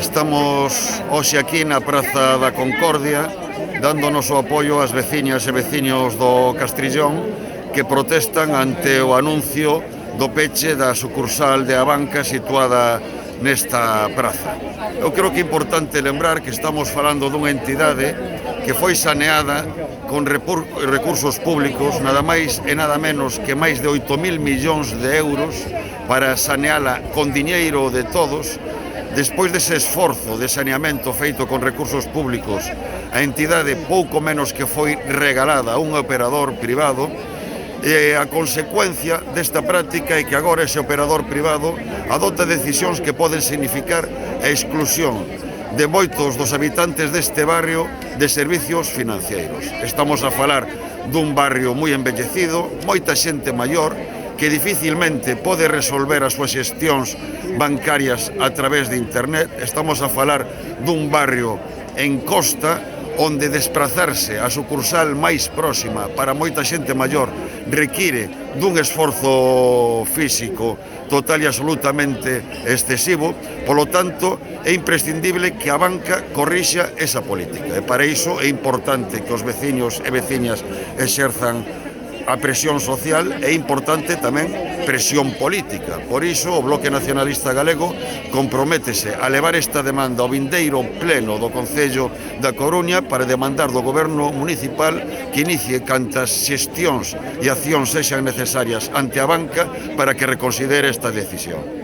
Estamos hoxe aquí na Praza da Concordia dando o noso apoio ás veciñas e veciños do Castrillón que protestan ante o anuncio do peche da sucursal de Abanca situada nesta praza. Eu creo que é importante lembrar que estamos falando dunha entidade que foi saneada con recursos públicos, nada máis e nada menos que máis de 8.000 millóns de euros para saneala con diñeiro de todos. Despois dese esforzo de saneamento feito con recursos públicos, a entidade pouco menos que foi regalada a un operador privado, e a consecuencia desta práctica é que agora ese operador privado adopta decisións que poden significar a exclusión de moitos dos habitantes deste barrio de servicios financeiros. Estamos a falar dun barrio moi envellecido, moita xente maior, que dificilmente pode resolver as súas xestións bancarias a través de internet. Estamos a falar dun barrio en costa onde desprazarse a sucursal máis próxima para moita xente maior require dun esforzo físico total e absolutamente excesivo. Polo tanto, é imprescindible que a banca corrixa esa política, e para iso é importante que os veciños e veciñas exerzan a presión social, é importante tamén presión política. Por iso o Bloque Nacionalista Galego comprométese a levar esta demanda ao vindeiro pleno do Concello da Coruña para demandar do Goberno municipal que inicie cantas xestións e accións sexan necesarias ante a banca para que reconsidere esta decisión.